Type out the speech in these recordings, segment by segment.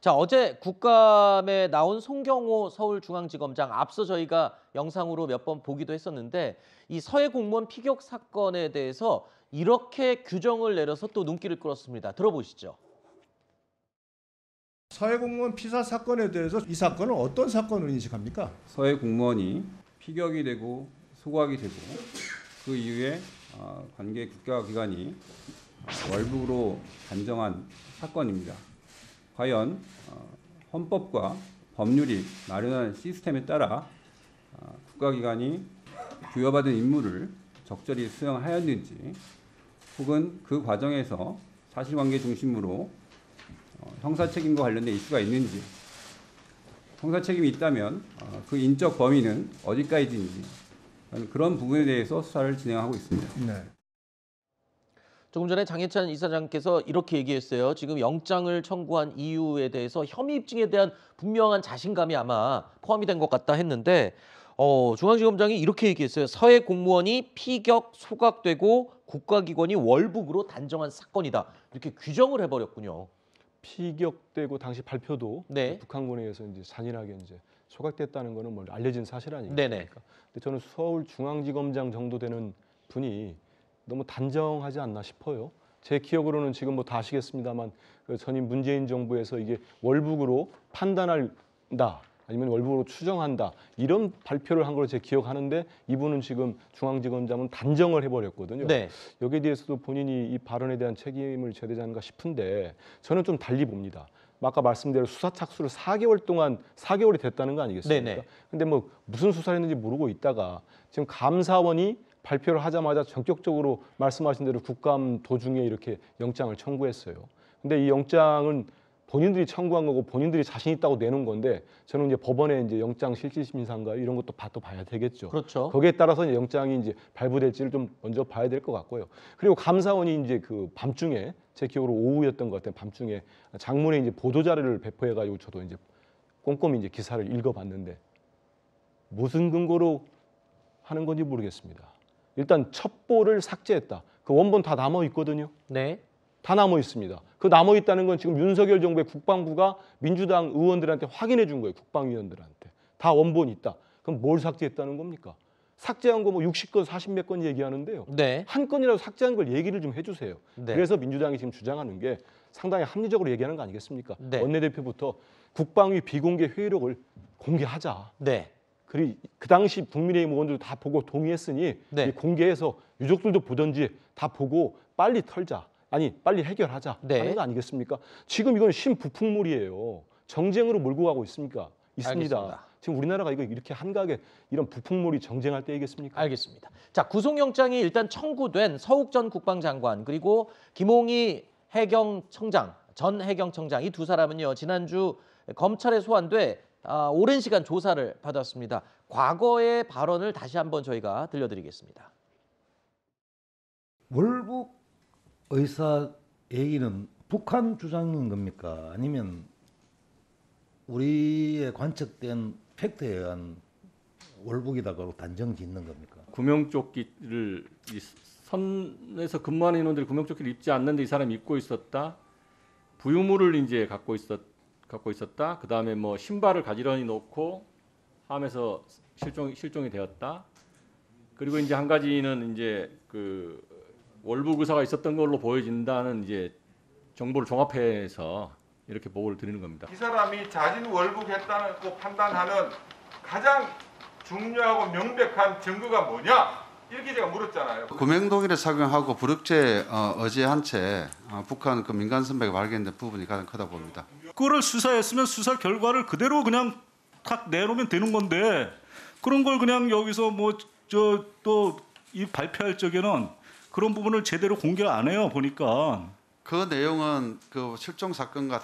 자, 어제 국감에 나온 송경호 서울중앙지검장 앞서 저희가 영상으로 몇 번 보기도 했었는데 이 서해 공무원 피격 사건에 대해서 이렇게 규정을 내려서 또 눈길을 끌었습니다. 들어보시죠. 서해 공무원 피살 사건에 대해서 이 사건은 어떤 사건으로 인식합니까? 서해 공무원이 피격이 되고 소각이 되고 그 이후에 관계 국가기관이 월북으로 단정한 사건입니다. 과연 헌법과 법률이 마련한 시스템에 따라 국가기관이 부여받은 임무를 적절히 수행하였는지 혹은 그 과정에서 사실관계 중심으로 형사책임과 관련된 이슈가 있는지 형사책임이 있다면 그 인적 범위는 어디까지인지 그런 부분에 대해서 수사를 진행하고 있습니다. 네. 조금 전에 장해찬 이사장께서 이렇게 얘기했어요. 지금 영장을 청구한 이유에 대해서 혐의 입증에 대한 분명한 자신감이 아마 포함이 된 것 같다 했는데 중앙지검장이 이렇게 얘기했어요. 서해 공무원이 피격, 소각되고 국가기관이 월북으로 단정한 사건이다. 이렇게 규정을 해버렸군요. 피격되고 당시 발표도 네. 북한군에 의해서 이제 잔인하게 이제 소각됐다는 거는 뭐 알려진 사실 아니겠습니까? 네네. 근데 저는 서울중앙지검장 정도 되는 분이 너무 단정하지 않나 싶어요. 제 기억으로는 지금 뭐 다 아시겠습니다만 그 전임 문재인 정부에서 이게 월북으로 판단한다 아니면 월북으로 추정한다 이런 발표를 한 걸로 제 기억하는데 이분은 지금 중앙지검장은 단정을 해버렸거든요. 네. 여기에 대해서도 본인이 이 발언에 대한 책임을 져야 되지 않을까 싶은데 저는 좀 달리 봅니다. 아까 말씀대로 수사 착수를 4개월이 됐다는 거 아니겠습니까? 네네. 근데 뭐 무슨 수사를 했는지 모르고 있다가 지금 감사원이 발표를 하자마자 전격적으로 말씀하신 대로 국감 도중에 이렇게 영장을 청구했어요. 근데 이 영장은 본인들이 청구한 거고 본인들이 자신 있다고 내놓은 건데 저는 이제 법원의 이제 영장 실질심사인가 이런 것도 봐야 되겠죠. 그렇죠. 거기에 따라서 이제 영장이 이제 발부될지를 좀 먼저 봐야 될 것 같고요. 그리고 감사원이 이제 그 밤중에 제 기억으로 오후였던 것 같아요. 밤중에 장문에 이제 보도 자료를 배포해가지고 저도 이제 꼼꼼히 이제 기사를 읽어봤는데 무슨 근거로 하는 건지 모르겠습니다. 일단 첩보를 삭제했다. 그 원본 다 남아 있거든요. 네. 다 남아 있습니다. 그 남아 있다는 건 지금 윤석열 정부의 국방부가 민주당 의원들한테 확인해 준 거예요. 국방위원들한테. 다 원본이 있다. 그럼 뭘 삭제했다는 겁니까? 삭제한 거 뭐 60건, 40몇 건 얘기하는데요. 네. 한 건이라도 삭제한 걸 얘기를 좀 해주세요. 네. 그래서 민주당이 지금 주장하는 게 상당히 합리적으로 얘기하는 거 아니겠습니까? 네. 원내대표부터 국방위 비공개 회의록을 공개하자. 네. 그리고 그 당시 국민의힘 의원들도 다 보고 동의했으니 네. 공개해서 유족들도 보든지 다 보고 빨리 털자. 아니 빨리 해결하자 네. 하는 거 아니겠습니까? 지금 이건 신부풍물이에요. 정쟁으로 몰고 가고 있습니다. 알겠습니다. 지금 우리나라가 이렇게 한가하게 이런 부풍물이 정쟁할 때이겠습니까? 알겠습니다. 자, 구속영장이 일단 청구된 서욱 전 국방장관 그리고 김홍희 해경청장, 전 해경청장 이 두 사람은요 지난주 검찰에 소환돼 오랜 시간 조사를 받았습니다. 과거의 발언을 다시 한번 저희가 들려드리겠습니다. 월북 의사 얘기는 북한 주장인 겁니까? 아니면 우리의 관측된 팩트에 의한 월북이다고 단정 짓는 겁니까? 구명조끼를 이 선에서 근무하는 인원들이 구명조끼를 입지 않는데 이 사람이 입고 있었다. 부유물을 이제 갖고 있었다. 그 다음에 뭐 신발을 가지런히 놓고 함에서 실종이 되었다. 그리고 이제 한 가지는 이제 그 월북 의사가 있었던 걸로 보여진다는 이제 정보를 종합해서 이렇게 보고를 드리는 겁니다. 이 사람이 자진 월북했다고 판단하는 가장 중요하고 명백한 증거가 뭐냐? 이렇게 제가 물었잖아요. 구명동의를 착용하고 부력제 어지한 채 북한 그 민간 선배가 발견된 부분이 가장 크다 봅니다. 그거를 수사했으면 수사 결과를 그대로 그냥 탁 내놓으면 되는 건데 그런 걸 그냥 여기서 뭐 또 이 발표할 적에는 그런 부분을 제대로 공개를 안 해요. 보니까 그 내용은 그 실종 사건과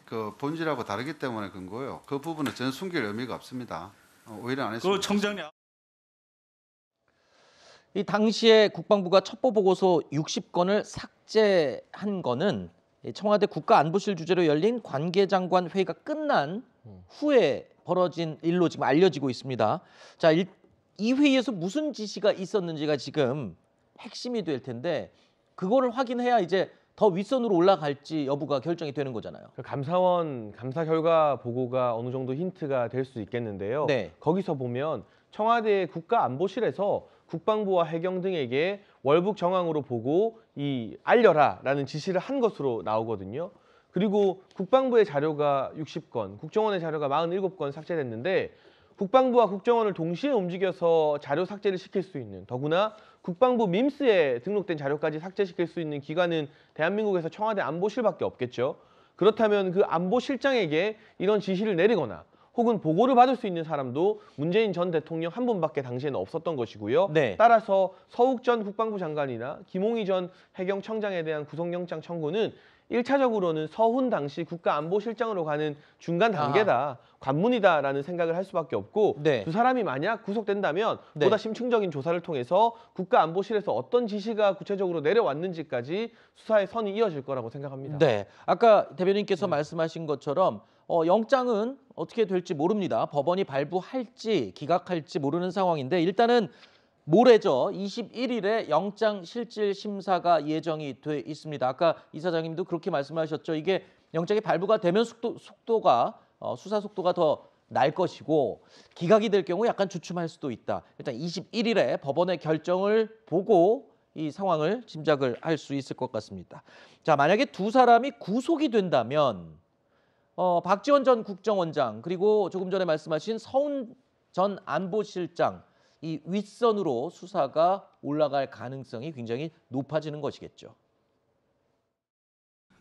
그 본질하고 다르기 때문에 그런 거예요. 그 부분은 전 숨길 의미가 없습니다. 오히려 안 했습니다. 그 청장님. 이 당시에 국방부가 첩보 보고서 60건을 삭제한 거는 청와대 국가안보실 주재로 열린 관계장관 회의가 끝난 후에 벌어진 일로 지금 알려지고 있습니다. 자, 이 회의에서 무슨 지시가 있었는지가 지금 핵심이 될 텐데 그거를 확인해야 이제 더 윗선으로 올라갈지 여부가 결정이 되는 거잖아요. 그 감사원 감사 결과 보고가 어느 정도 힌트가 될 수 있겠는데요. 네. 거기서 보면 청와대 국가안보실에서 국방부와 해경 등에게 월북 정황으로 보고 알려라라는 지시를 한 것으로 나오거든요. 그리고 국방부의 자료가 60건, 국정원의 자료가 47건 삭제됐는데 국방부와 국정원을 동시에 움직여서 자료 삭제를 시킬 수 있는, 더구나 국방부 밈스에 등록된 자료까지 삭제시킬 수 있는 기관은 대한민국에서 청와대 안보실밖에 없겠죠. 그렇다면 그 안보실장에게 이런 지시를 내리거나 혹은 보고를 받을 수 있는 사람도 문재인 전 대통령 한 분밖에 당시에는 없었던 것이고요. 네. 따라서 서욱 전 국방부 장관이나 김홍희 전 해경청장에 대한 구속영장 청구는 1차적으로는 서훈 당시 국가안보실장으로 가는 중간 단계다, 관문이다라는 생각을 할 수밖에 없고 네. 두 사람이 만약 구속된다면 네. 보다 심층적인 조사를 통해서 국가안보실에서 어떤 지시가 구체적으로 내려왔는지까지 수사의 선이 이어질 거라고 생각합니다. 네, 아까 대변인께서 말씀하신 것처럼 영장은 어떻게 될지 모릅니다. 법원이 발부할지 기각할지 모르는 상황인데 일단은 모레죠. 21일에 영장 실질 심사가 예정이 돼 있습니다. 아까 이사장님도 그렇게 말씀하셨죠. 이게 영장이 발부가 되면 속도가 수사 속도가 더 날 것이고 기각이 될 경우 약간 주춤할 수도 있다. 일단 21일에 법원의 결정을 보고 이 상황을 짐작을 할 수 있을 것 같습니다. 자, 만약에 두 사람이 구속이 된다면 박지원 전 국정원장 그리고 조금 전에 말씀하신 서훈 전 안보실장 이 윗선으로 수사가 올라갈 가능성이 굉장히 높아지는 것이겠죠.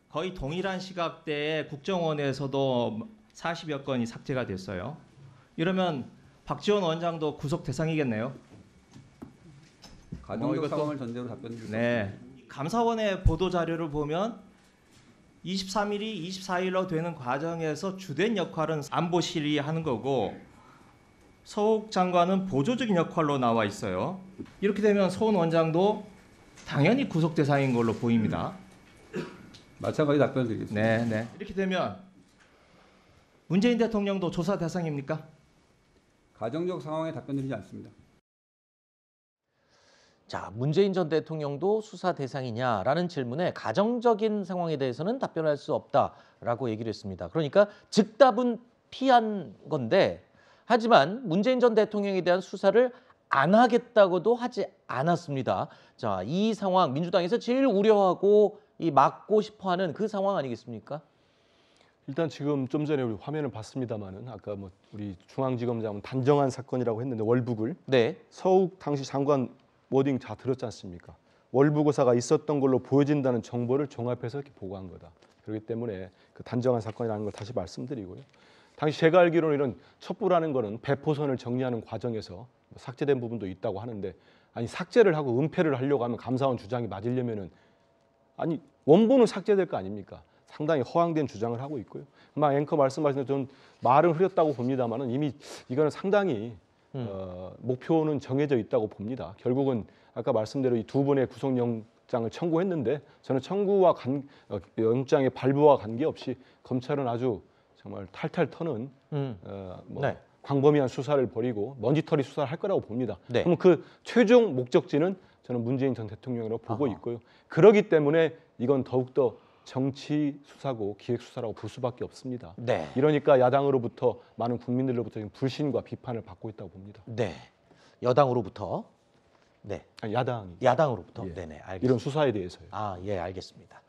거의 동일한 시각대에 국정원에서도 40여 건이 삭제가 됐어요. 이러면 박지원 원장도 구속 대상이겠네요. 가정적 상황을 전제로 답변 주세요. 네, 감사원의 보도 자료를 보면 23일이 24일로 되는 과정에서 주된 역할은 안보실이 하는 거고 서욱 장관은 보조적인 역할로 나와 있어요. 이렇게 되면 서훈 원장도 당연히 구속 대상인 걸로 보입니다. 마찬가지 답변 드리겠습니다. 네. 이렇게 되면 문재인 대통령도 조사 대상입니까? 가정적 상황에 답변 드리지 않습니다. 자, 문재인 전 대통령도 수사 대상이냐라는 질문에 가정적인 상황에 대해서는 답변할 수 없다라고 얘기를 했습니다. 그러니까 즉답은 피한 건데 하지만 문재인 전 대통령에 대한 수사를 안 하겠다고도 하지 않았습니다. 자, 이 상황 민주당에서 제일 우려하고 막고 싶어하는 그 상황 아니겠습니까? 일단 지금 좀 전에 우리 화면을 봤습니다마는 아까 우리 중앙지검장은 단정한 사건이라고 했는데 월북을 네. 서욱 당시 장관 워딩 다 들었지 않습니까? 월북 의사가 있었던 걸로 보여진다는 정보를 종합해서 이렇게 보고한 거다. 그렇기 때문에 그 단정한 사건이라는 걸 다시 말씀드리고요. 당시 제가 알기로는 이런 첩보라는 거는 배포선을 정리하는 과정에서 삭제된 부분도 있다고 하는데 아니 삭제를 하고 은폐를 하려고 하면 감사원 주장이 맞으려면은 아니 원본은 삭제될 거 아닙니까? 상당히 허황된 주장을 하고 있고요. 막 앵커 말씀하신 대로 좀 말은 흐렸다고 봅니다만은 이미 이거는 상당히 목표는 정해져 있다고 봅니다. 결국은 아까 말씀대로 이 두 분의 구속영장을 청구했는데 저는 청구와 영장의 발부와 관계없이 검찰은 아주 정말 탈탈 터는 네. 광범위한 수사를 벌이고 먼지털이 수사를 할 거라고 봅니다. 네. 그럼 그 최종 목적지는 저는 문재인 전 대통령이라고 보고 있고요. 그렇기 때문에 이건 더욱더 정치 수사고 기획 수사라고 볼 수밖에 없습니다. 네. 이러니까 야당으로부터 많은 국민들로부터 불신과 비판을 받고 있다고 봅니다. 네. 여당으로부터. 네. 아니, 야당이. 야당으로부터. 예. 네네. 알겠습니다. 이런 수사에 대해서요. 예, 알겠습니다.